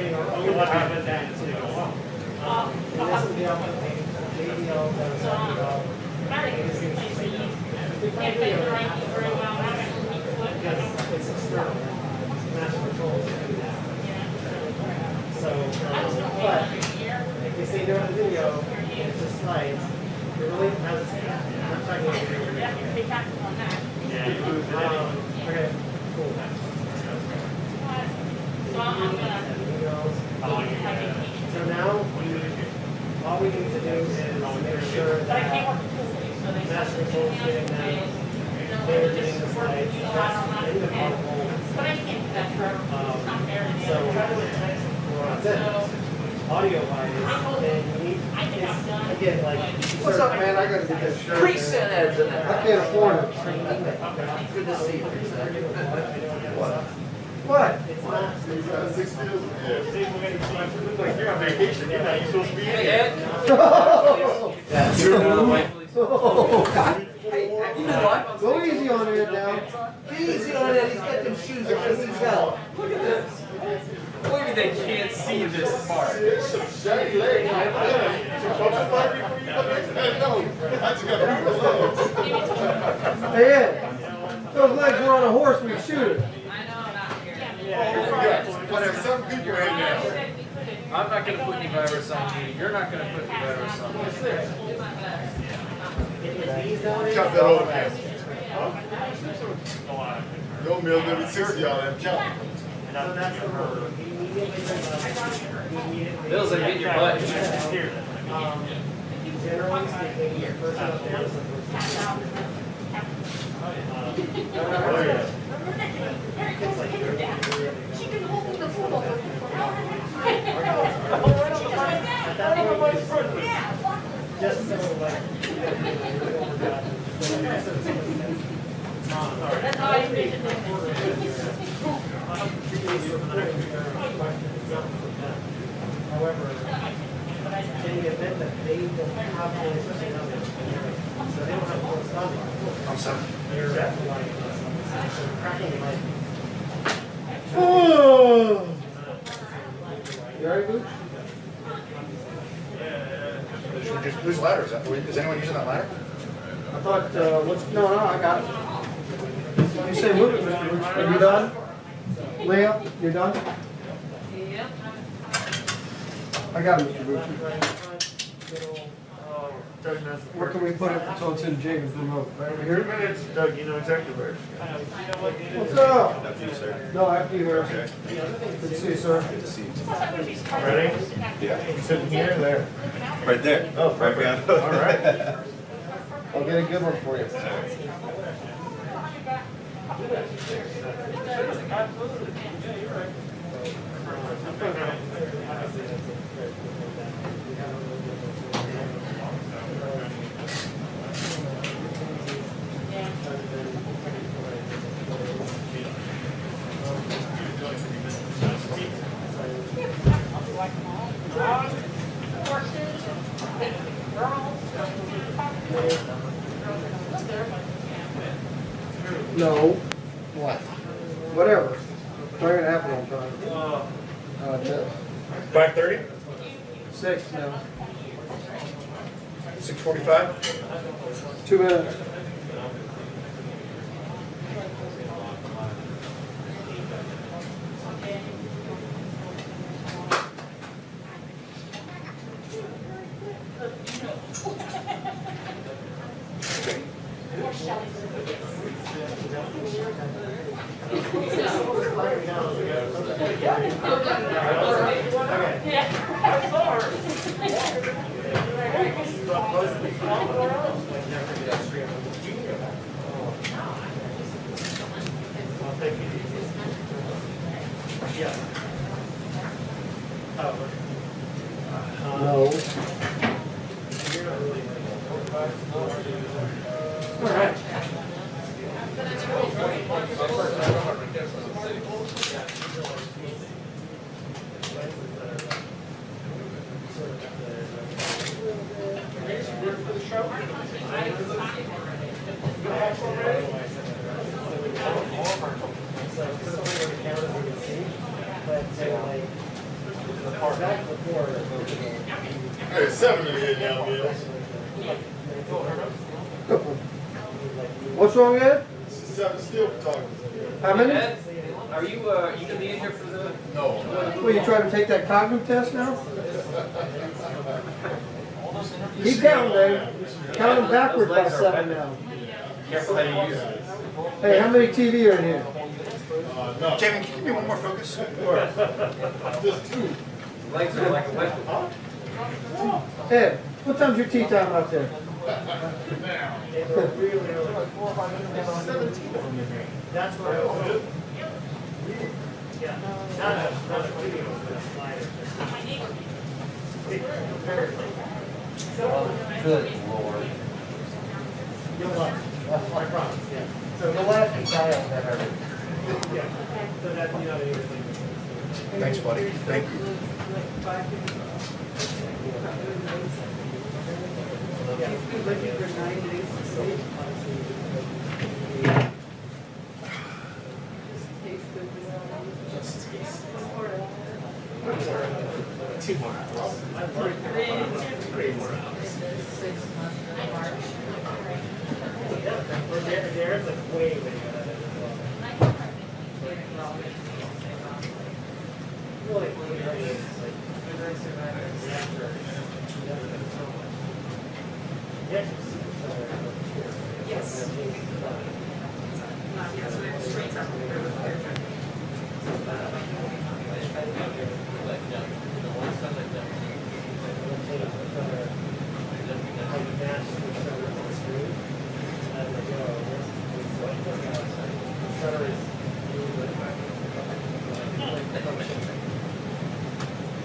You'll have it then too. And this will be off the page. JDL does because it's external. Master controls can do that. So, but if they say no to the video, it's just slides. It really has. I'm not talking about video. Okay, cool. So now, all we need to do is make sure that master controls getting them. They're getting the slides. That's in the model. So that's it. Audio wise, then you need, again, like. What's up, man? I gotta get this shirt. Preset ads in I there. can't afford it. Good to see you, Preset. What? It's not. Six deals? Yeah. Look like you're on vacation. You're not even supposed to be in here. Yeah, you're another way. Hey, you know what? Go easy on it now. Easy on that, he's got them shoes on, he's got. Look at this. Look at they can't see this part. Some shaggy leg. Some puppet party before you come in. No, I just got to move the Hey, Ed, those legs were on a horse, we shoot it. Whatever. Something good you're in now. I'm not gonna put any virus on you, you're not gonna put any virus on me. Chop that over there. No meal, maybe 60 y'all have chop. So that's the rule. Bill's like getting your butt. Generally speaking, the person up there is the She can hold the football. just so like. That's how I envision it. However, in the event that they don't have one, especially now they're so they don't have corresponding. I'm sorry. They're at the light. So cracking the light. You alright, Booch? Whose ladder is that? Is anyone using that ladder? I thought, no, I got it. You say move it, Mr. Booch. Are you done? Leah, you're done? Yep. I got it, Mr. Booch. Where can we put it so it's in Jacob's remote? Right over here? minutes, Doug, you know exactly where. What's up? After you, sir. No, after you, Harris. Okay. Good to see you, sir. Good to see you. Ready? Yeah. You sitting here or there? Right there. Oh, right behind. All right. I'll get a good one for you. No. What? Whatever. It's not gonna happen on time. Just 5:30? 6 now. 6:45? 2 minutes. No. All right. Back before. Hey, 7 in here now, man. What's wrong, Ed? 7 still talking. How many? Ed, are you gonna be in here for the? No. Well, you trying to take that cognitive test now? Keep counting, Dave. Count them backwards by 7 now. Careful how you use it. Hey, how many TV are in here? No. Jamie, can you give me one more focus? Just 2. Legs are like a wet. Ed, what time's your tea time out there? That's what I was. Yeah. Not a video, but a slider. Good lord. You'll love it. I promise, yeah. So The last guy I've ever. yeah. So that, you know, everything. Thanks, buddy. Thank you. Two more hours. 3 more hours. There's like way. Yes.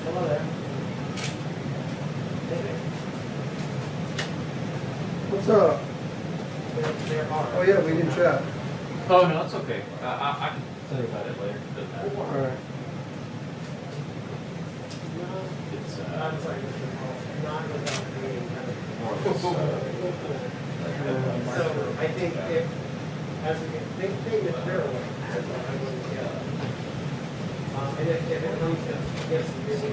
Hello there. What's up? Oh, yeah, we didn't chat. Oh no, it's okay. I can tell you about it later. Doesn't matter. All right. It's I'm sorry. Not without creating kind of. more or less. So I think if, as we get, they material, I wouldn't get. And if it comes to, yes, really,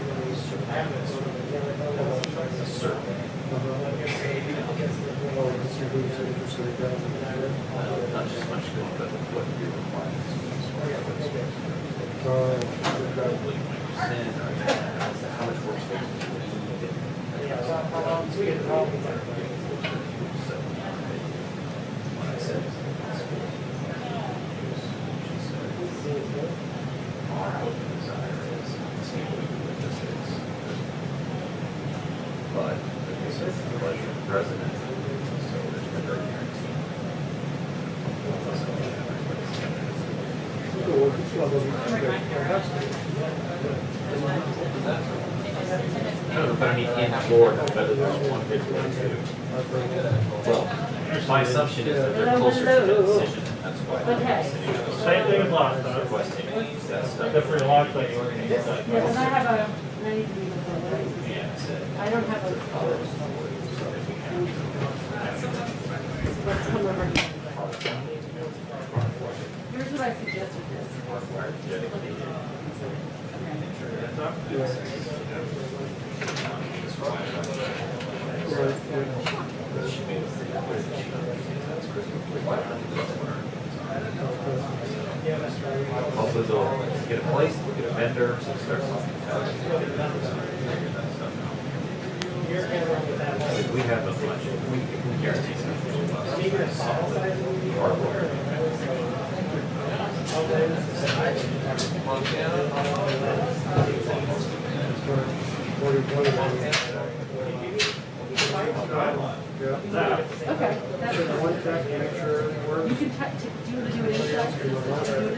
I have no sort of, you know, like, It's a certain. like you're saying, I guess the. Not just much good, but what your requirements. How much workspace do you need? Yeah, so how long, so we get all the time. Like I said, our hope and desire is to see what we can do with this is. But this is the pleasure of the president, so there's no guarantee. No, but I mean, in Florida, whether there's one big or two. Well, my assumption is that they're closer to the decision, and that's why they're sitting on the Same thing as last time. requesting that stuff. Except for your last thing. Yeah, because I have a, I need to be with the, Yeah, so I don't have a, let's come over here. Here's what I suggested this. hopefully they'll get a place, we'll get a vendor, so start talking about it. Figure that stuff out. If we have a bunch, if we guarantee something, solid hardware. Okay, that's good. One check, make sure everything works. You can do you want to do it inside? Do you want to do it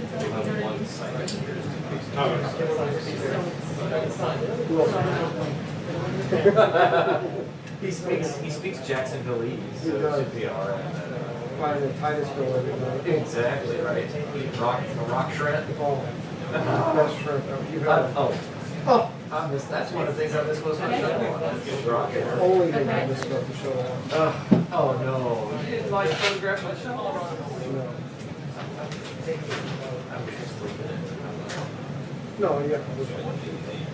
inside? You know what I mean? He speaks Jacksonvilleese, so it should be all right. Find the Titusville everybody. Exactly, right. Rock shred. Oh, best friend. You have Oh, that's one of the things I was supposed to show on. Rock shred. only they have this stuff to show off. Oh no, you didn't like photograph my show? No. I wish I still did. No, you have to look at it.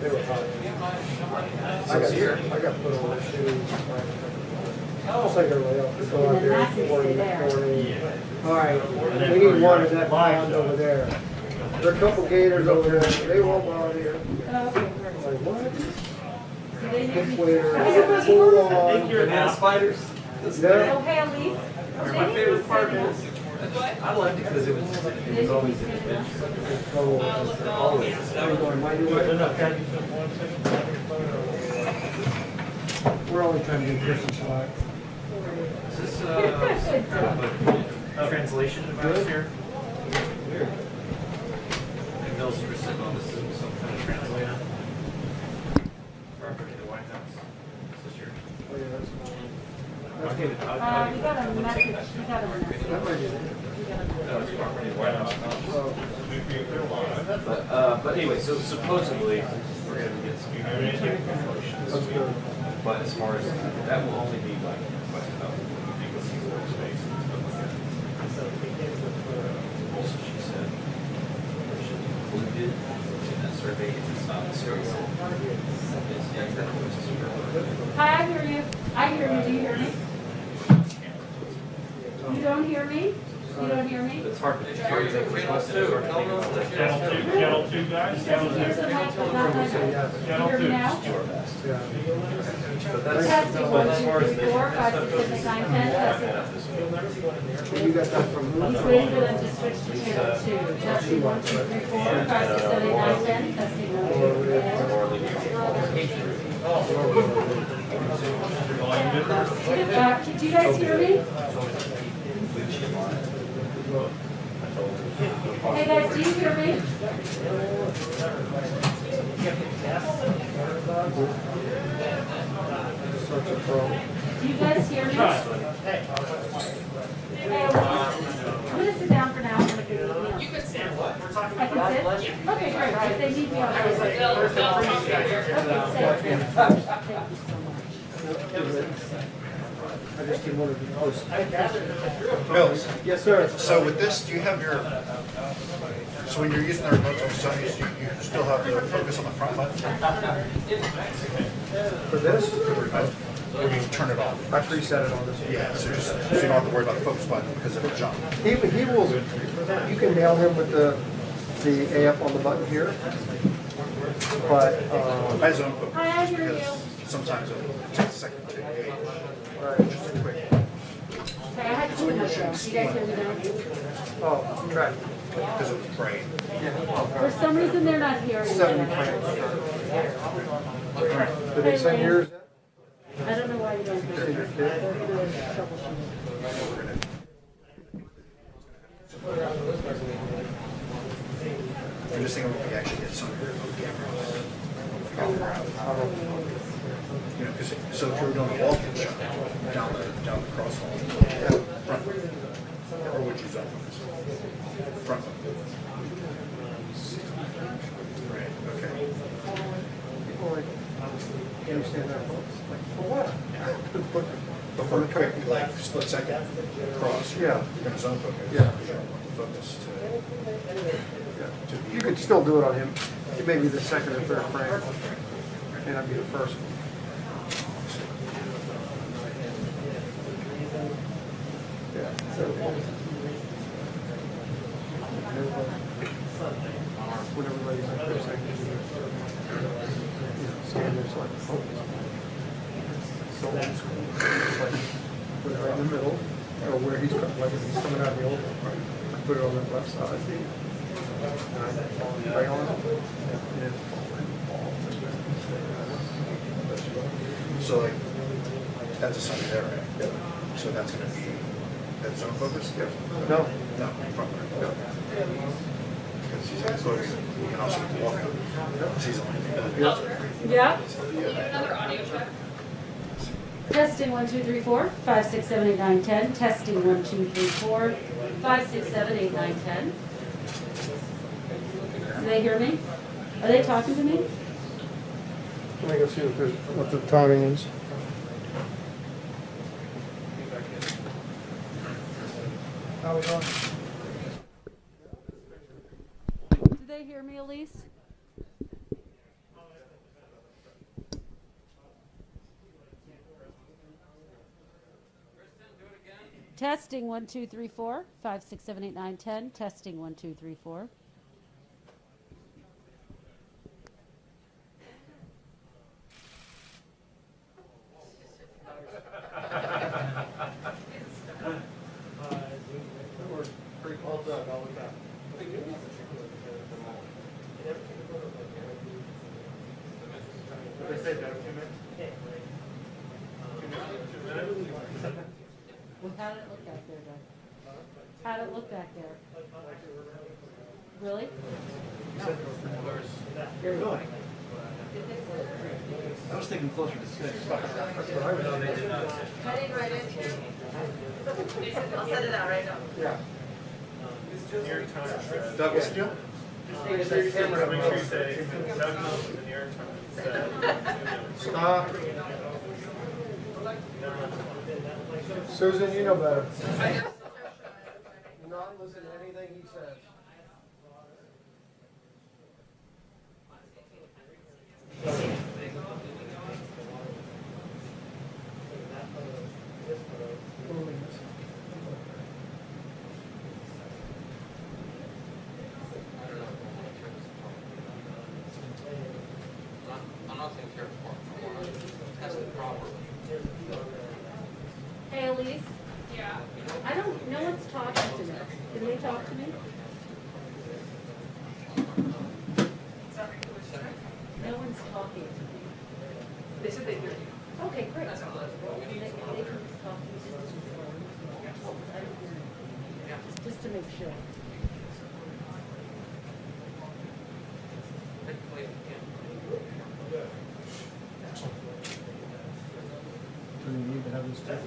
They were hot. I got put on the shoes. I'll take her layoff. Just go out there in the morning. All right, we need one in that pond over there. There are a couple gators over there. They won't bother here. Oh, okay. Like, what? Do they need me? Footwear, full on. Banana spiders. Yeah. Oh, hey, Elise. My favorite part is, I loved it because it was always an adventure. Always. We're only trying to get Christmas slack. Is this some kind of a translation device here? Weird. And Bill's sitting on this is some kind of translator. Property of the White House. Is this your? Oh, yeah, that's fine. We got a message, we got a message. That might be it. No, it's property of the White House. Oh, But anyway, so supposedly, we're gonna get some information this week. But as far as, that will only be like, vacancies, workspace, and stuff like that. Also, she said, it should be included in that survey if it's not the survey. It's, yeah, that was a survey. Hi, I hear you. I hear you. Do you hear me? You don't hear me? You don't hear me? It's hard to, channel 2, Channel two guys, channel Here's two. the mic, but not my voice. You hear me now? yeah. but that's, Testing, but 1, as far 2, as 3, the. 4, 5, 6, 7, 8, 9, 10, testing. And you got that from who? He's waiting for them to switch to channel 2. Testing, 1, 2, 3, 4, 5, 6, 7, 8, 9, 10, testing, 1, 2, 3, 4. Do you guys hear me? Hey guys, do you hear me? Such a pro. Do you guys hear me? Hey, Elise, I'm gonna sit down for now. You can stand. I can sit? Okay, great. If they need me, I'll sit. Okay, thank you so much. I just didn't want to be close. Bill, Yes, sir. so with this, do you have your, so when you're using the remote on Sony's, you still have the focus on the front button? For this, For the remote? Or you turn it off? I preset it on this one. Yeah, so just, so you don't have to worry about the focus button because it'll jump. He will, you can nail him with the AF on the button here. But, I have zone focus. Hi, I hear you. Because sometimes it'll take a second to engage. right. Just a quick. Okay, I had to move myself. You guys hear me now? Oh, track. Because it was bright. For some reason, they're not hearing 70 me. frames. Did they send yours? I don't know why you don't hear me. They're gonna troubleshoot. I'm just thinking when we actually get some remote cameras. You know, because, so if you were doing a walking shot down the crosswalk, front, or would you zone focus? Front. Right, okay. People like, can you stand there? Like, for what? But for a quick, like, split second cross, Yeah. you're gonna zone focus. Yeah. Because you don't want the focus to be. You could still do it on him. It may be the second or third frame. May not be the first one. Yeah. So, when everybody's like their second, stand there, so like, oh. So old school. It's like, put it right in the middle, or where he's, like if he's coming out of the old one, put it on the left side. Right on. And So like, that's a Sunday there, right? Yep. So that's gonna be, that zone focus? Yep. no, No, front there. Yep. Because he's exposed, you can also walk him. He's only. Yeah? Testing 1, 2, 3, 4, 5, 6, 7, 8, 9, 10. Testing 1, 2, 3, 4, 5, 6, 7, 8, 9, 10. Do they hear me? Are they talking to me? let me go see what the timing is. How we going? Do they hear me, Elise? Testing 1 2 3 4 5 6 7 8 9 10. Testing 1 2 3 4. We're pretty close up all the time. They say that 2 minutes? Well, how did it look back there, Doug? How did it look back there? Really? You're going. I was thinking closer to 6. No, they did not. Heading right into. I'll set it out right now. Yeah. New York Times. Doug, what's the deal? Just make sure you say, Doug Mills in the New York Times said 2 minutes. Stop. Susan, you know better. Do not listen to anything he says. I'm not saying tear it apart. I want to test it properly. Hey, Elise? Yeah. I don't, no one's talking to me. Can they talk to me? No one's talking to me. They said they hear you. Okay, great. That's all. They can talk to me just as I don't hear anything. Just to make sure. Technically, I can't. Do we need to have this test?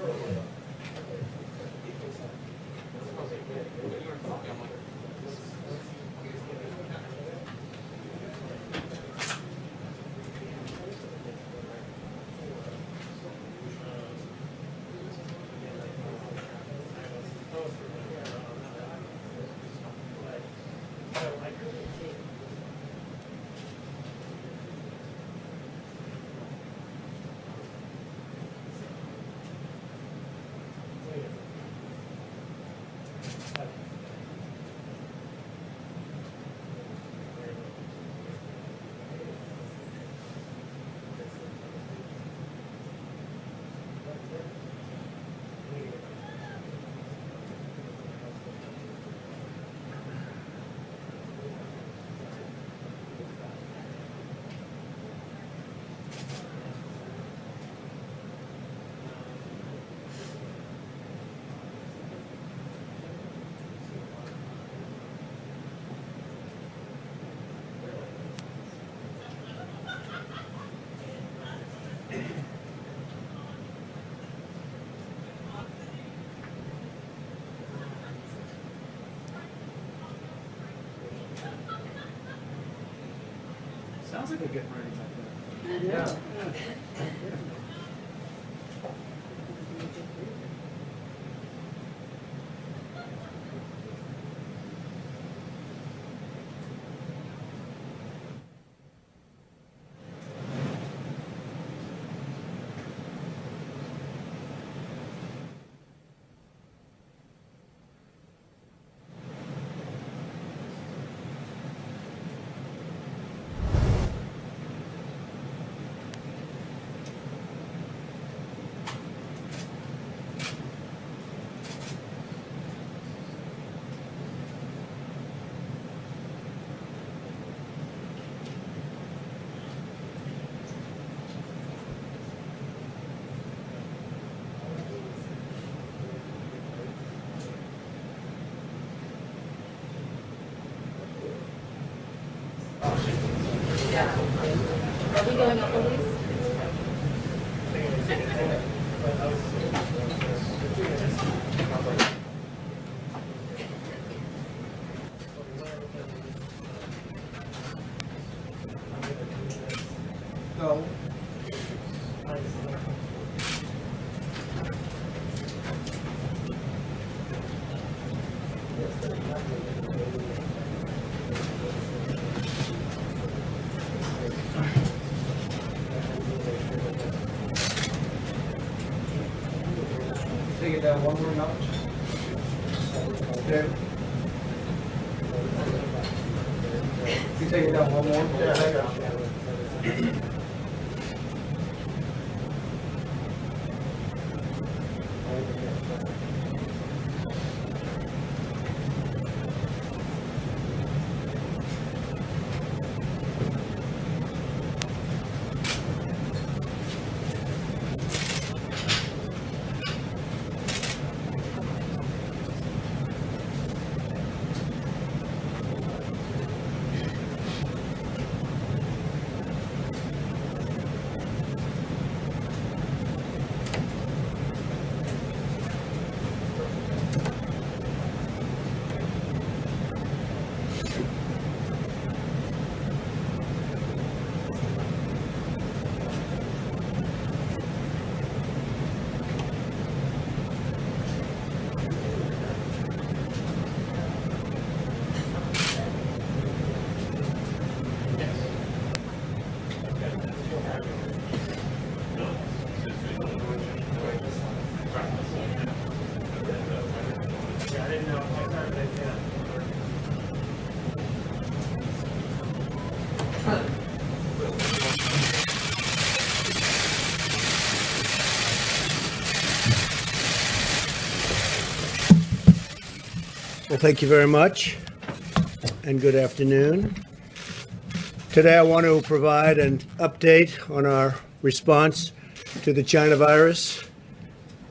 Sounds like they're getting ready back there. Yeah. Are we going up, Elise? No. Take it down one more notch. Okay. You take it down one more? Yeah, hang on. Yeah, I didn't know. I started at 10. Well, thank you very much, and good afternoon. Today I want to provide an update on our response to the China virus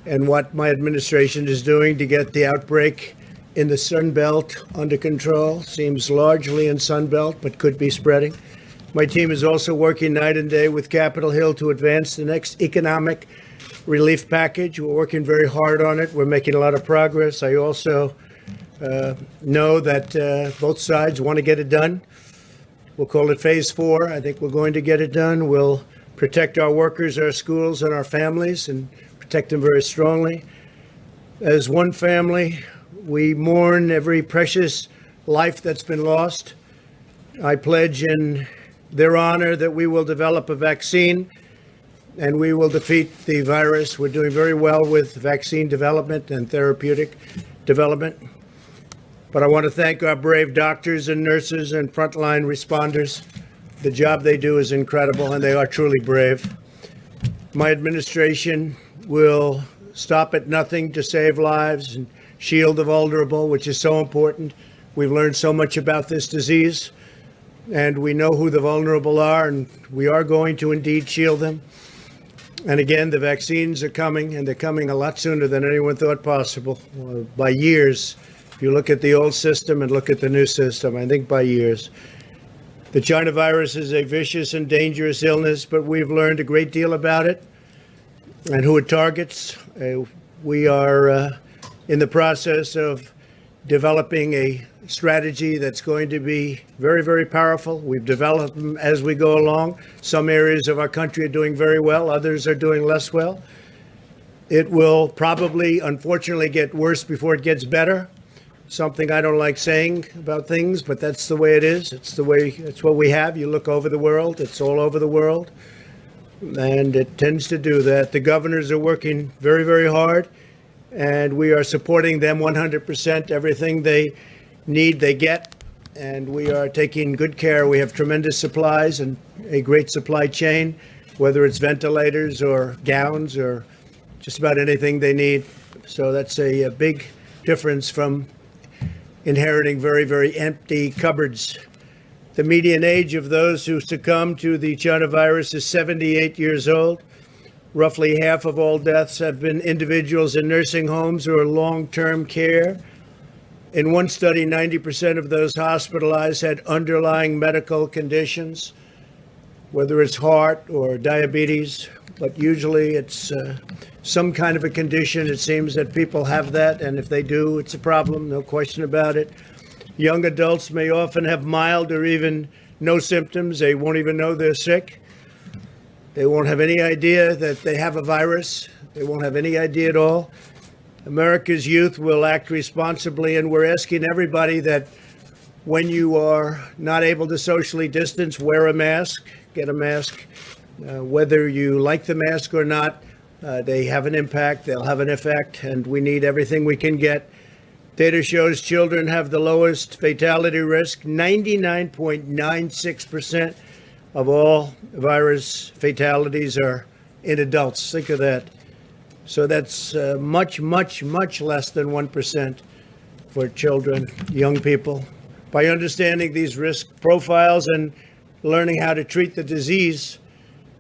and what my administration is doing to get the outbreak in the Sun Belt under control. Seems largely in Sun Belt, but could be spreading. My team is also working night and day with Capitol Hill to advance the next economic relief package. We're working very hard on it. We're making a lot of progress. I also know that both sides want to get it done. We'll call it phase 4. I think we're going to get it done. We'll protect our workers, our schools, and our families, and protect them very strongly. As one family, we mourn every precious life that's been lost. I pledge in their honor that we will develop a vaccine and we will defeat the virus. We're doing very well with vaccine development and therapeutic development. But I want to thank our brave doctors and nurses and frontline responders. The job they do is incredible, and they are truly brave. My administration will stop at nothing to save lives and shield the vulnerable, which is so important. We've learned so much about this disease, and we know who the vulnerable are, and we are going to indeed shield them. And again, the vaccines are coming, and they're coming a lot sooner than anyone thought possible, by years. If you look at the old system and look at the new system, I think by years. The China virus is a vicious and dangerous illness, but we've learned a great deal about it and who it targets. We are in the process of developing a strategy that's going to be very, very powerful. We've developed them as we go along. Some areas of our country are doing very well. Others are doing less well. It will probably, unfortunately, get worse before it gets better. Something I don't like saying about things, but that's the way it is. It's what we have. You look over the world, it's all over the world, and it tends to do that. The governors are working very, very hard, and we are supporting them 100%. Everything they need, they get, and we are taking good care. We have tremendous supplies and a great supply chain, whether it's ventilators or gowns or just about anything they need. So that's a big difference from inheriting very, very empty cupboards. The median age of those who succumb to the China virus is 78 years old. Roughly half of all deaths have been individuals in nursing homes or long-term care. In one study, 90% of those hospitalized had underlying medical conditions, whether it's heart or diabetes, but usually it's some kind of a condition. It seems that people have that, and if they do, it's a problem, no question about it. Young adults may often have mild or even no symptoms. They won't even know they're sick. They won't have any idea that they have a virus. They won't have any idea at all. America's youth will act responsibly, and we're asking everybody that when you are not able to socially distance, wear a mask, get a mask. Whether you like the mask or not, they have an impact, they'll have an effect, and we need everything we can get Data shows children have the lowest fatality risk. 99.96% of all virus fatalities are in adults. Think of that. So that's much, much, much less than 1% for children, young people. By understanding these risk profiles and learning how to treat the disease,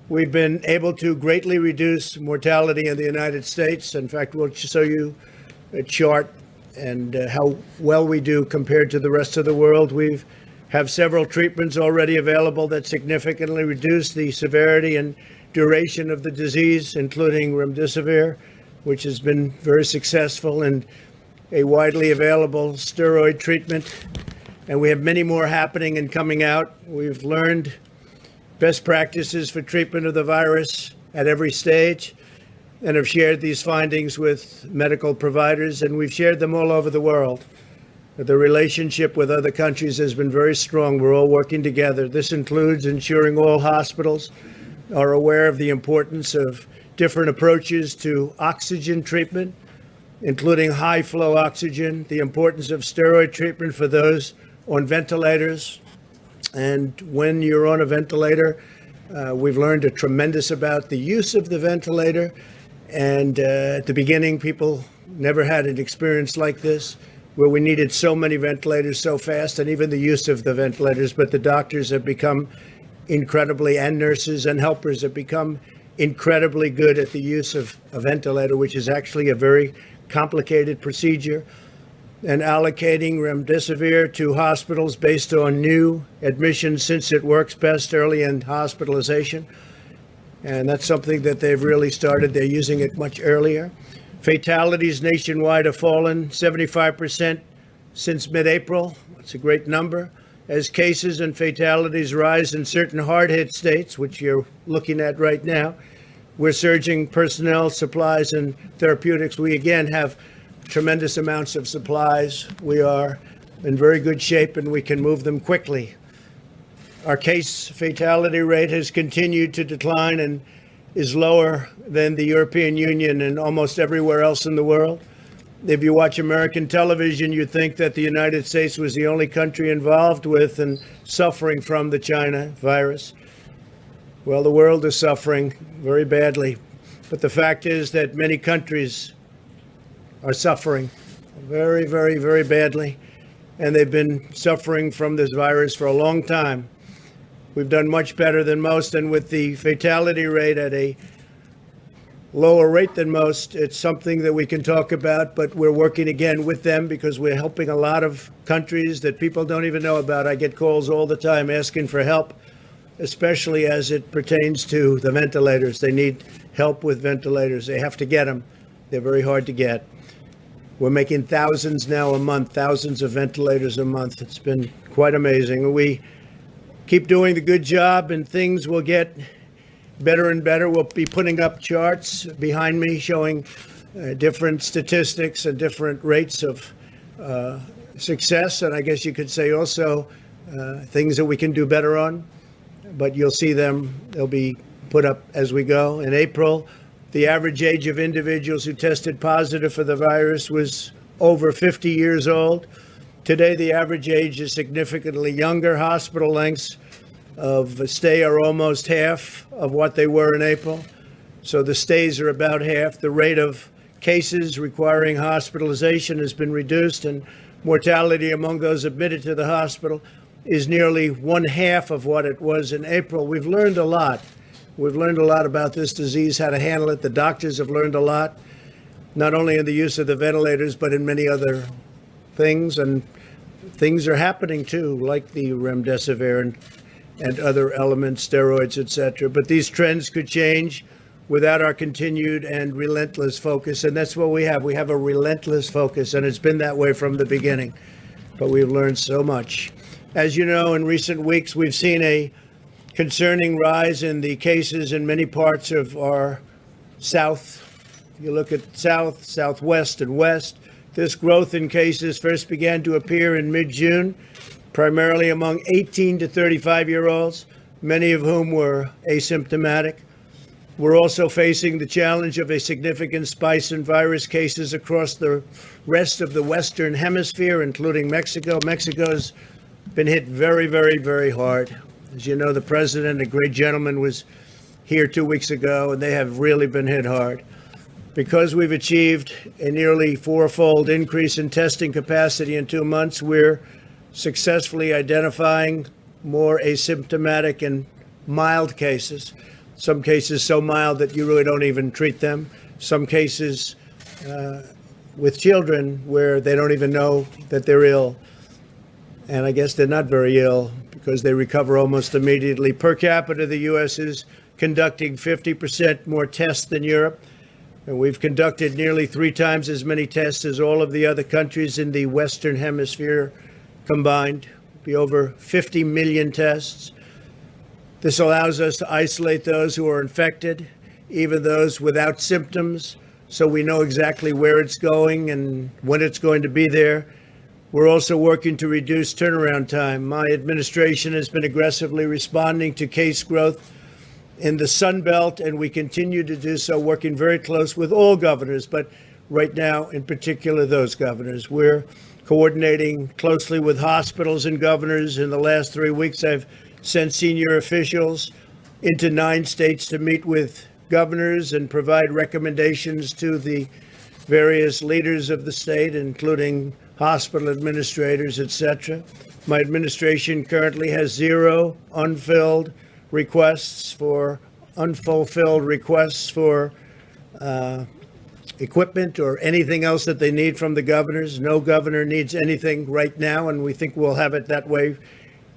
we've been able to greatly reduce mortality in the United States. In fact, we'll show you a chart and how well we do compared to the rest of the world. We have several treatments already available that significantly reduce the severity and duration of the disease, including remdesivir, which has been very successful, and a widely available steroid treatment. And we have many more happening and coming out. We've learned best practices for treatment of the virus at every stage and have shared these findings with medical providers, and we've shared them all over the world. The relationship with other countries has been very strong. We're all working together. This includes ensuring all hospitals are aware of the importance of different approaches to oxygen treatment, including high flow oxygen, the importance of steroid treatment for those on ventilators. And when you're on a ventilator, we've learned a tremendous about the use of the ventilator. And at the beginning, people never had an experience like this, where we needed so many ventilators so fast, and even the use of the ventilators. But the doctors have become incredibly, and nurses and helpers have become incredibly good at the use of a ventilator, which is actually a very complicated procedure, and allocating remdesivir to hospitals based on new admissions, since it works best early in hospitalization. And that's something that they've really started. They're using it much earlier. Fatalities nationwide have fallen 75% since mid-April. That's a great number. As cases and fatalities rise in certain hard-hit states, which you're looking at right now, we're surging personnel, supplies, and therapeutics. We again have tremendous amounts of supplies. We are in very good shape, and we can move them quickly. Our case fatality rate has continued to decline and is lower than the European Union and almost everywhere else in the world. If you watch American television, you think that the United States was the only country involved with and suffering from the China virus. Well, the world is suffering very badly. But the fact is that many countries are suffering very, very, very badly. And they've been suffering from this virus for a long time. We've done much better than most, and with the fatality rate at a lower rate than most, it's something that we can talk about, but we're working again with them because we're helping a lot of countries that people don't even know about. I get calls all the time asking for help, especially as it pertains to the ventilators. They need help with ventilators. They have to get them. They're very hard to get. We're making thousands now a month, thousands of ventilators a month. It's been quite amazing. We keep doing the good job, and things will get better and better. We'll be putting up charts behind me showing different statistics and different rates of success. And I guess you could say also things that we can do better on. But you'll see them. They'll be put up as we go. In April, the average age of individuals who tested positive for the virus was over 50 years old. Today, the average age is significantly younger. Hospital lengths of stay are almost half of what they were in April. So the stays are about half. The rate of cases requiring hospitalization has been reduced, and mortality among those admitted to the hospital is nearly 1/2 of what it was in April. We've learned a lot. We've learned a lot about this disease, how to handle it. The doctors have learned a lot, not only in the use of the ventilators, but in many other things. And things are happening too, like the remdesivir and other elements, steroids, etc. But these trends could change without our continued and relentless focus. And that's what we have. We have a relentless focus, and it's been that way from the beginning. But we've learned so much. As you know, in recent weeks, we've seen a concerning rise in the cases in many parts of our South. You look at South, Southwest, and West. This growth in cases first began to appear in mid-June, primarily among 18 to 35-year-olds, many of whom were asymptomatic. We're also facing the challenge of a significant spike in virus cases across the rest of the Western Hemisphere, including Mexico. Mexico's been hit very, very, very hard. As you know, the president, a great gentleman, was here 2 weeks ago, and they have really been hit hard. Because we've achieved a nearly fourfold increase in testing capacity in 2 months, we're successfully identifying more asymptomatic and mild cases. Some cases so mild that you really don't even treat them. Some cases with children where they don't even know that they're ill. And I guess they're not very ill because they recover almost immediately. Per capita, the U.S. is conducting 50% more tests than Europe. And we've conducted nearly 3 times as many tests as all of the other countries in the Western Hemisphere combined. Be over 50 million tests. This allows us to isolate those who are infected, even those without symptoms, so we know exactly where it's going and when it's going to be there. We're also working to reduce turnaround time. My administration has been aggressively responding to case growth in the Sun Belt, and we continue to do so, working very close with all governors, but right now, in particular, those governors. We're coordinating closely with hospitals and governors. In the last 3 weeks, I've sent senior officials into 9 states to meet with governors and provide recommendations to the various leaders of the state, including hospital administrators, etc. My administration currently has 0 unfulfilled requests for equipment or anything else that they need from the governors. No governor needs anything right now, and we think we'll have it that way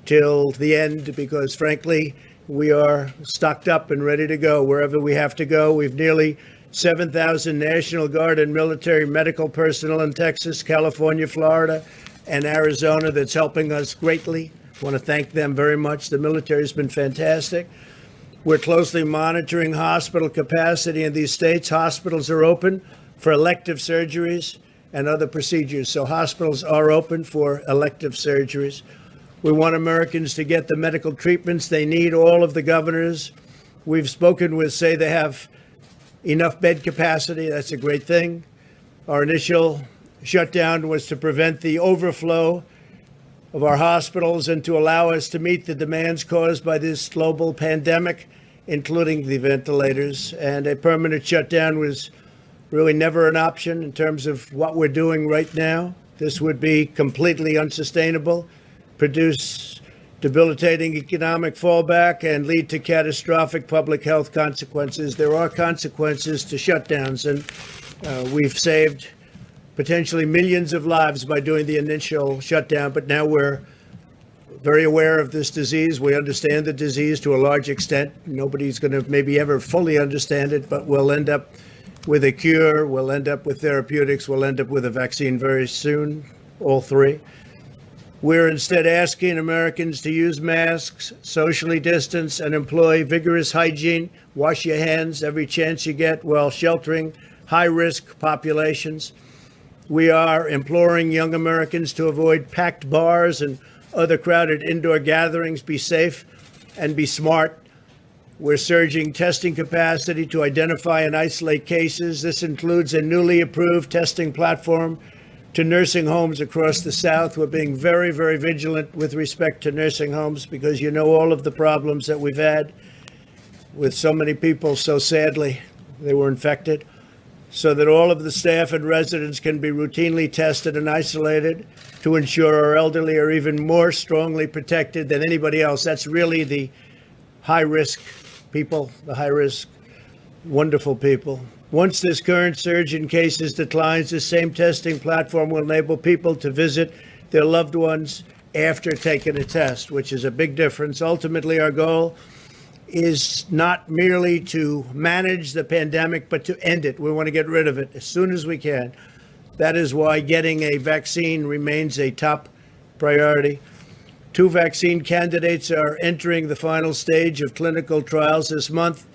till the end because, frankly, we are stocked up and ready to go wherever we have to go. We've nearly 7,000 National Guard and military medical personnel in Texas, California, Florida, and Arizona that's helping us greatly. I want to thank them very much. The military has been fantastic. We're closely monitoring hospital capacity in these states. Hospitals are open for elective surgeries and other procedures. So hospitals are open for elective surgeries. We want Americans to get the medical treatments they need. All of the governors we've spoken with say they have enough bed capacity. That's a great thing. Our initial shutdown was to prevent the overflow of our hospitals and to allow us to meet the demands caused by this global pandemic, including the ventilators. And a permanent shutdown was really never an option in terms of what we're doing right now. This would be completely unsustainable, produce debilitating economic fallback, and lead to catastrophic public health consequences. There are consequences to shutdowns, and we've saved potentially millions of lives by doing the initial shutdown, but now we're very aware of this disease. We understand the disease to a large extent. Nobody's going to maybe ever fully understand it, but we'll end up with a cure, we'll end up with therapeutics, we'll end up with a vaccine very soon, all 3. We're instead asking Americans to use masks, socially distance, and employ vigorous hygiene. Wash your hands every chance you get while sheltering high-risk populations. We are imploring young Americans to avoid packed bars and other crowded indoor gatherings. Be safe and be smart. We're surging testing capacity to identify and isolate cases. This includes a newly approved testing platform to nursing homes across the South. We're being very, very vigilant with respect to nursing homes because you know all of the problems that we've had with so many people, so sadly, they were infected, so that all of the staff and residents can be routinely tested and isolated to ensure our elderly are even more strongly protected than anybody else. That's really the high-risk people, the high-risk, wonderful people. Once this current surge in cases declines, the same testing platform will enable people to visit their loved ones after taking a test, which is a big difference. Ultimately, our goal is not merely to manage the pandemic, but to end it. We want to get rid of it as soon as we can. That is why getting a vaccine remains a top priority. 2 vaccine candidates are entering the final stage of clinical trials this month.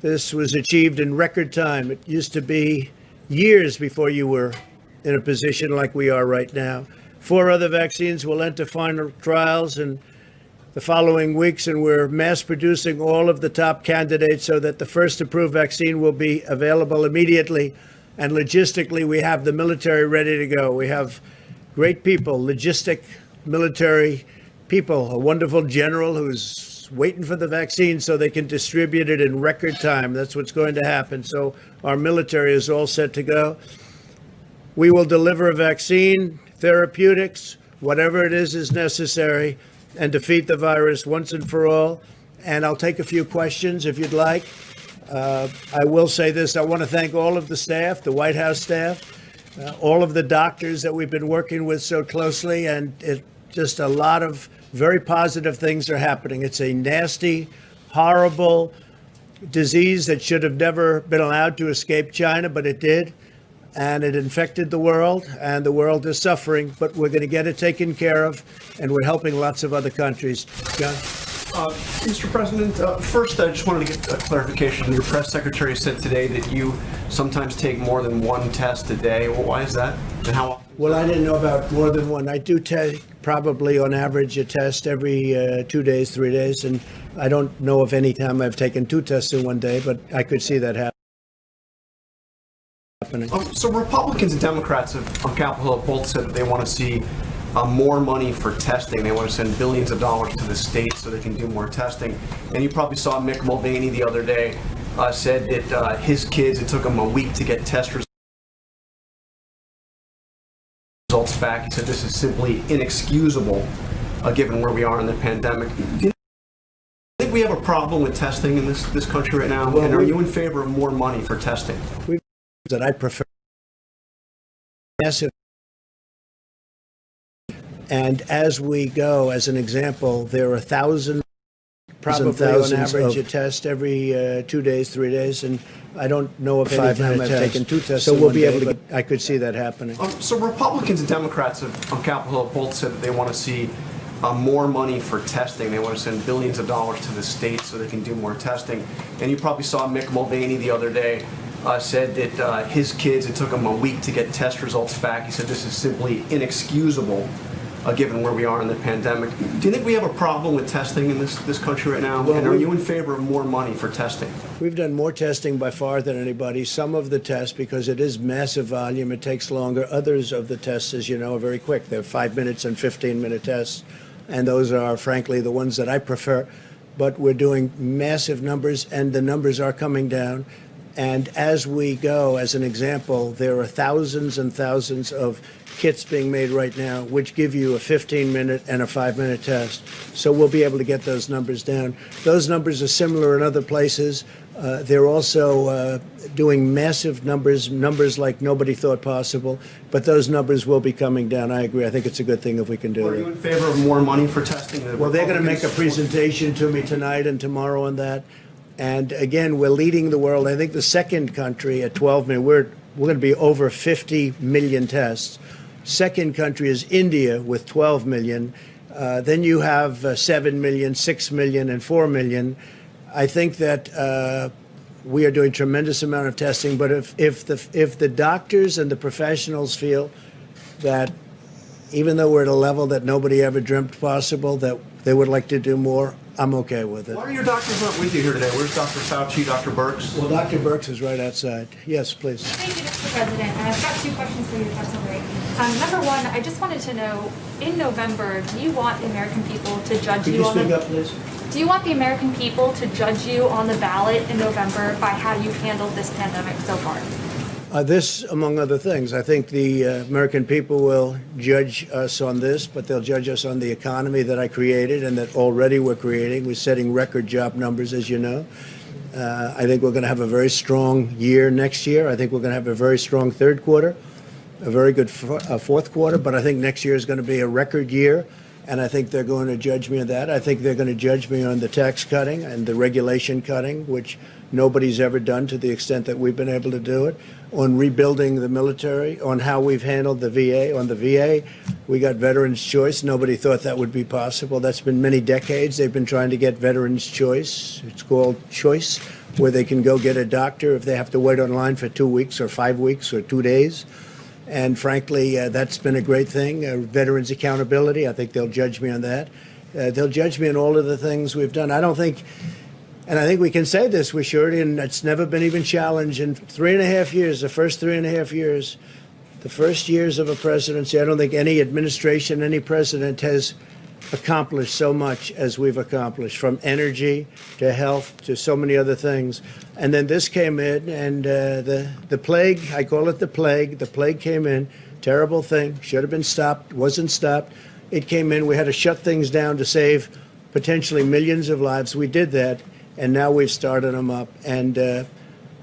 This was achieved in record time. It used to be years before you were in a position like we are right now. 4 other vaccines will enter final trials, and the following weeks, and we're mass producing all of the top candidates so that the first approved vaccine will be available immediately. And logistically, we have the military ready to go. We have great people, logistic military people, a wonderful general who's waiting for the vaccine so they can distribute it in record time. That's what's going to happen. So our military is all set to go. We will deliver a vaccine, therapeutics, whatever it is necessary, and defeat the virus once and for all. And I'll take a few questions if you'd like. I will say this. I want to thank all of the staff, the White House staff, all of the doctors that we've been working with so closely, and just a lot of very positive things are happening. It's a nasty, horrible disease that should have never been allowed to escape China, but it did. And it infected the world, and the world is suffering, but we're going to get it taken care of, and we're helping lots of other countries. John? Mr. President, first I just wanted to get a clarification. Your press secretary said today that you sometimes take more than one test a day. Well, why is that? And how often? Well, I didn't know about more than one. I do take probably on average a test every 2 days, 3 days, and I don't know of any time I've taken 2 tests in one day, but I could see that happening. So Republicans and Democrats on Capitol Hill both said that they want to see more money for testing. They want to send billions of dollars to the states so they can do more testing. And you probably saw Mick Mulvaney the other day said that his kids, it took them a week to get test results back. He said this is simply inexcusable given where we are in the pandemic. Do you think we have a problem with testing in this country right now? And are you in favor of more money for testing? That I prefer massive. And as we go, as an example, there are thousands, probably on average, a test every 2 days, 3 days, and I don't know if any time I've taken 2 tests. So we'll be able to. I could see that happening. So Republicans and Democrats on Capitol Hill both said that they want to see more money for testing. They want to send billions of dollars to the states so they can do more testing. And you probably saw Mick Mulvaney the other day said that his kids, it took them a week to get test results back. He said this is simply inexcusable given where we are in the pandemic. Do you think we have a problem with testing in this country right now? And are you in favor of more money for testing? We've done more testing by far than anybody. Some of the tests, because it is massive volume, it takes longer. Others of the tests, as you know, are very quick. They're 5 minutes and 15-minute tests. And those are, frankly, the ones that I prefer. But we're doing massive numbers, and the numbers are coming down. And as we go, as an example, there are thousands and thousands of kits being made right now, which give you a 15-minute and a 5-minute test. So we'll be able to get those numbers down. Those numbers are similar in other places. They're also doing massive numbers like nobody thought possible. But those numbers will be coming down. I agree. I think it's a good thing if we can do it. Are you in favor of more money for testing? Well, they're going to make a presentation to me tonight and tomorrow on that. And again, we're leading the world. I think the second country at 12 million, we're going to be over 50 million tests. Second country is India with 12 million. Then you have 7 million, 6 million, and 4 million. I think that we are doing tremendous amount of testing. But if the doctors and the professionals feel that even though we're at a level that nobody ever dreamt possible, that they would like to do more, I'm okay with it. Why are your doctors not with you here today? Where's Dr. Fauci, Dr. Birx? Well, Dr. Birx is right outside. Yes, please. Thank you, Mr. President. I've got 2 questions for you, if that's all right. Number one, I just wanted to know, in November, do you want the American people to judge Could you on speak the... up, please? Do you want the American people to judge you on the ballot in November by how you've handled this pandemic so far? This, among other things. I think the American people will judge us on this, but they'll judge us on the economy that I created and that already we're creating. We're setting record job numbers, as you know. I think we're going to have a very strong year next year. I think we're going to have a very strong third quarter, a very good fourth quarter, but I think next year is going to be a record year. And I think they're going to judge me on that. I think they're going to judge me on the tax cutting and the regulation cutting, which nobody's ever done to the extent that we've been able to do it, on rebuilding the military, on how we've handled the VA. On the VA, we got Veterans Choice. Nobody thought that would be possible. That's been many decades. They've been trying to get Veterans Choice. It's called Choice, where they can go get a doctor if they have to wait online for 2 weeks or 5 weeks or 2 days. And frankly, that's been a great thing. Veterans accountability, I think they'll judge me on that. They'll judge me on all of the things we've done. I don't think, and I think we can say this with surety, and it's never been even challenged in 3.5 years, the first 3.5 years, the first years of a presidency, I don't think any administration, any president has accomplished so much as we've accomplished, from energy to health to so many other things. And then this came in, and the plague, I call it the plague came in, terrible thing, should have been stopped, wasn't stopped. It came in, we had to shut things down to save potentially millions of lives. We did that, and now we've started them up. And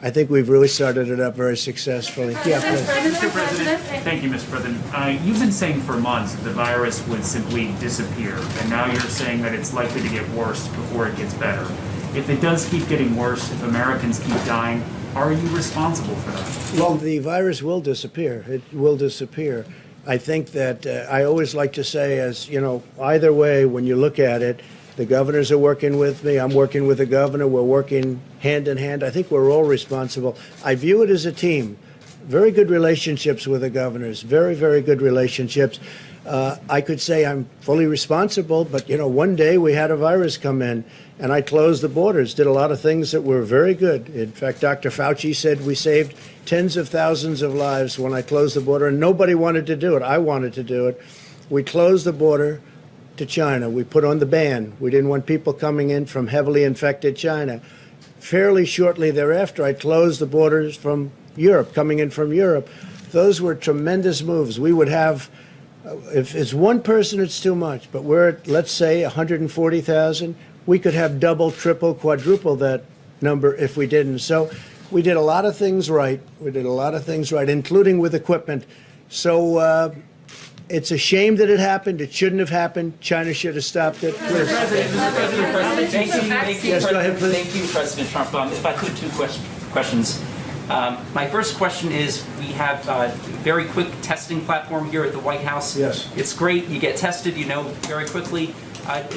I think we've really started it up very successfully. Yeah, please. Mr. President, thank you, Mr. President. You've been saying for months that the virus would simply disappear, and now you're saying that it's likely to get worse before it gets better. If it does keep getting worse, if Americans keep dying, are you responsible for that? Well, the virus will disappear. It will disappear. I think that I always like to say, as you know, either way, when you look at it, the governors are working with me. I'm working with the governor. We're working hand in hand. I think we're all responsible. I view it as a team. Very good relationships with the governors. Very, very good relationships. I could say I'm fully responsible, but, you know, one day we had a virus come in, and I closed the borders, did a lot of things that were very good. In fact, Dr. Fauci said we saved tens of thousands of lives when I closed the border, and nobody wanted to do it. I wanted to do it. We closed the border to China. We put on the ban. We didn't want people coming in from heavily infected China. Fairly shortly thereafter, I closed the borders from Europe, coming in from Europe. Those were tremendous moves. We would have, if it's one person, it's too much, but we're at, let's say, 140,000. We could have double, triple, quadruple that number if we didn't. So we did a lot of things right. We did a lot of things right, including with equipment. So it's a shame that it happened. It shouldn't have happened. China should have stopped it. Please. Thank you, Yes, go ahead, please. Thank you, President Trump. If I could, two questions. My first question is, we have a very quick testing platform here at the White House. Yes. It's great. You get tested, you know, very quickly.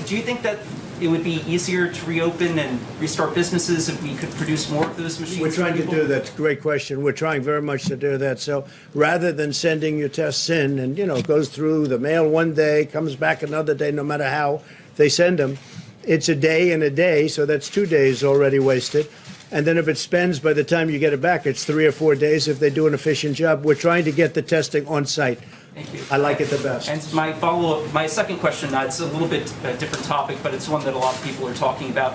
Do you think that it would be easier to reopen and restart businesses if we could produce more of those machines? We're trying to do that. Great question. We're trying very much to do that. So rather than sending your tests in and, you know, it goes through the mail one day, comes back another day, no matter how they send them, it's a day and a day, so that's 2 days already wasted. And then if it spends, by the time you get it back, it's 3 or 4 days if they do an efficient job. We're trying to get the testing on site. Thank you. I like it the best. And my follow-up, my second question, it's a little bit a different topic, but it's one that a lot of people are talking about.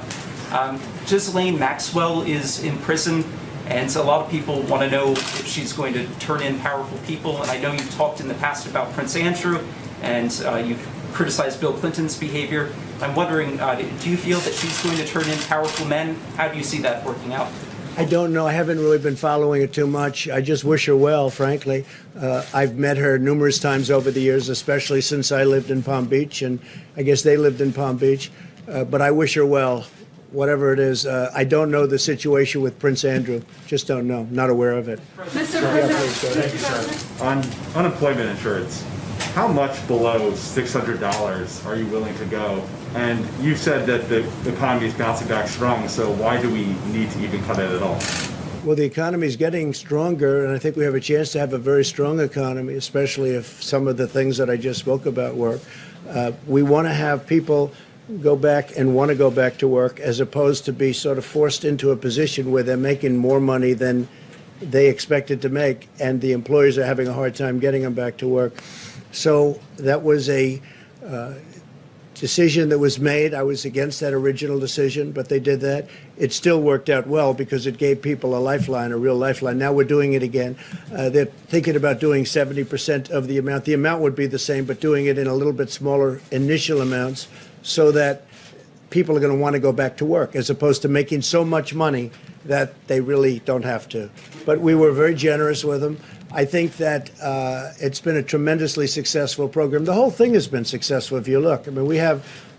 Ghislaine Maxwell is in prison, and so a lot of people want to know if she's going to turn in powerful people. And I know you've talked in the past about Prince Andrew, and you've criticized Bill Clinton's behavior. I'm wondering, do you feel that she's going to turn in powerful men? How do you see that working out? I don't know. I haven't really been following it too much. I just wish her well, frankly. I've met her numerous times over the years, especially since I lived in Palm Beach, and I guess they lived in Palm Beach. But I wish her well, whatever it is. I don't know the situation with Prince Andrew. Just don't know. Not aware of it. Mr. Thank you, sir. On unemployment insurance, how much below $600 are you willing to go? And you've said that the economy is bouncing back strong, so why do we need to even cut it at all? Well, the economy is getting stronger, and I think we have a chance to have a very strong economy, especially if some of the things that I just spoke about work. We want to have people go back and want to go back to work, as opposed to be sort of forced into a position where they're making more money than they expected to make, and the employers are having a hard time getting them back to work. So that was a decision that was made. I was against that original decision, but they did that. It still worked out well because it gave people a lifeline, a real lifeline. Now we're doing it again. They're thinking about doing 70% of the amount. The amount would be the same, but doing it in a little bit smaller initial amounts so that people are going to want to go back to work, as opposed to making so much money that they really don't have to. But we were very generous with them. I think that it's been a tremendously successful program. The whole thing has been successful if you look. I mean,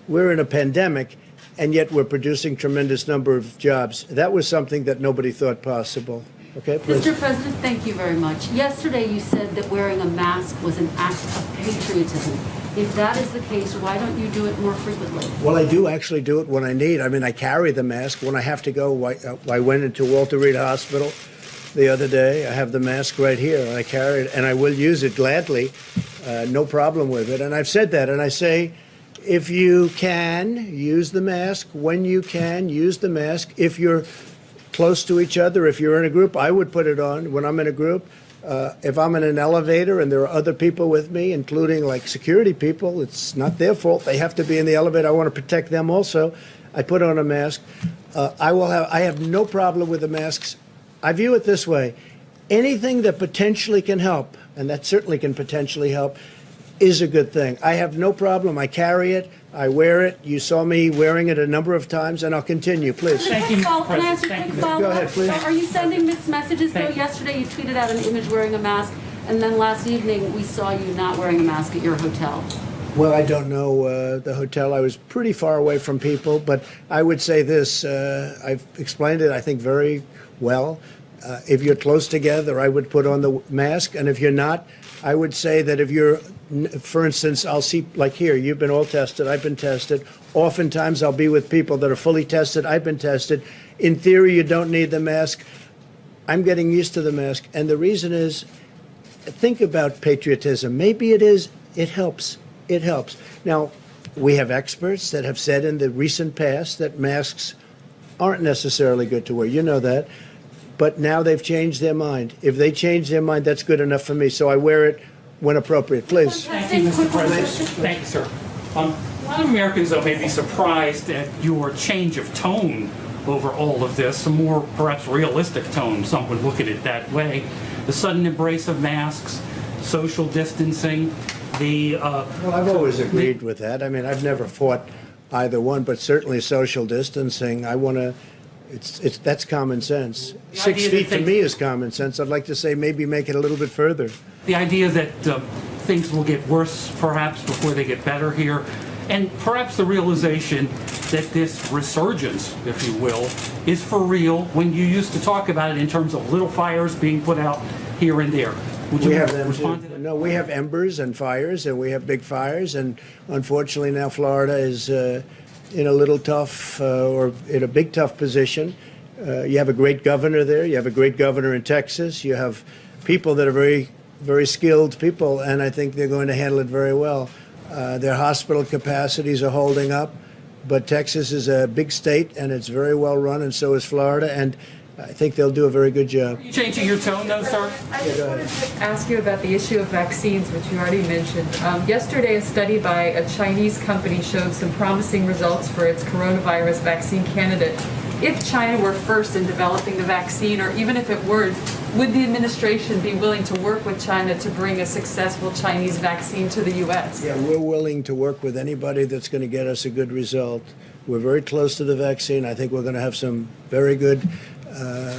we're in a pandemic, and yet we're producing tremendous number of jobs. That was something that nobody thought possible. Okay, please. Mr. President, thank you very much. Yesterday you said that wearing a mask was an act of patriotism. If that is the case, why don't you do it more frequently? Well, I do actually do it when I need. I mean, I carry the mask when I have to go. I went into Walter Reed Hospital the other day. I have the mask right here, and I carry it, and I will use it gladly. No problem with it. And I've said that, and I say, If you can, use the mask. When you can, use the mask. If you're close to each other, if you're in a group, I would put it on when I'm in a group. If I'm in an elevator and there are other people with me, including like security people, it's not their fault. They have to be in the elevator. I want to protect them also. I put on a mask. I have no problem with the masks. I view it this way. Anything that potentially can help, and that certainly can potentially help, is a good thing. I have no problem. I carry it. I wear it. You saw me wearing it a number of times, and I'll continue. Please. Thank you, Can I President. ask you a Thank quick you. follow-up? Go ahead, please. So are you sending mixed messages, though? Thank you. Yesterday, you tweeted out an image wearing a mask, and then last evening, we saw you not wearing a mask at your hotel. Well, I don't know the hotel. I was pretty far away from people, but I would say this. I've explained it, I think, very well. If you're close together, I would put on the mask. And if you're not, I would say that if you're, for instance, I'll see, like here, you've been all tested, I've been tested. Oftentimes, I'll be with people that are fully tested, I've been tested. In theory, you don't need the mask. I'm getting used to the mask. And the reason is, think about patriotism. Maybe it is, it helps. It helps. Now, we have experts that have said in the recent past that masks aren't necessarily good to wear. You know that. But now they've changed their mind. If they change their mind, that's good enough for me. So I wear it when appropriate. Please. Thank you, Mr. President. Thank you, sir. A lot of Americans, though, may be surprised at your change of tone over all of this, a more perhaps realistic tone. Some would look at it that way. The sudden embrace of masks, social distancing, Well, I've always agreed with that. I mean, I've never fought either one, but certainly social distancing. I want to. That's common sense. 6 feet to me is common sense. I'd like to say maybe make it a little bit further. the idea that things will get worse perhaps before they get better here, and perhaps the realization that this resurgence, if you will, is for real when you used to talk about it in terms of little fires being put out here and there. Would you respond to that? No, we have embers and fires, and we have big fires, and unfortunately now Florida is in a little tough or in a big tough position. You have a great governor there. You have a great governor in Texas. You have people that are very, very skilled people, and I think they're going to handle it very well. Their hospital capacities are holding up, but Texas is a big state, and it's very well run, and so is Florida, and I think they'll do a very good job. Are you changing your tone, though, sir? I just wanted to ask you about the issue of vaccines, which you already mentioned. Yesterday, a study by a Chinese company showed some promising results for its coronavirus vaccine candidate. If China were first in developing the vaccine, or even if it weren't, would the administration be willing to work with China to bring a successful Chinese vaccine to the U.S.? Yeah, we're willing to work with anybody that's going to get us a good result. We're very close to the vaccine. I think we're going to have some very good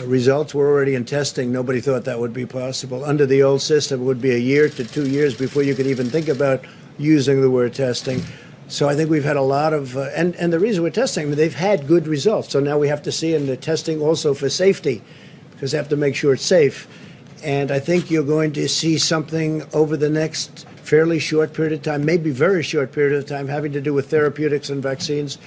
results. We're already in testing. Nobody thought that would be possible. Under the old system, it would be a year to 2 years before you could even think about using the word testing. So I think we've had a lot of, and the reason we're testing, I mean, they've had good results. So now we have to see in the testing also for safety, because they have to make sure it's safe. And I think you're going to see something over the next fairly short period of time, maybe very short period of time, having to do with therapeutics and vaccines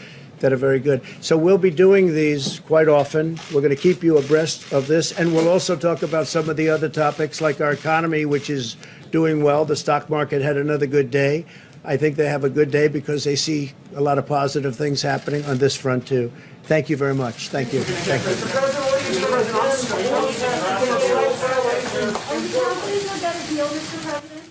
that are very good. So we'll be doing these quite often. We're going to keep you abreast of this, and we'll also talk about some of the other topics like our economy, which is doing well. The stock market had another good day. I think they have a good day because they see a lot of positive things happening on this front, too. Thank you very much. Thank you. Thank you. Are you confident you'll get a deal, Mr. President?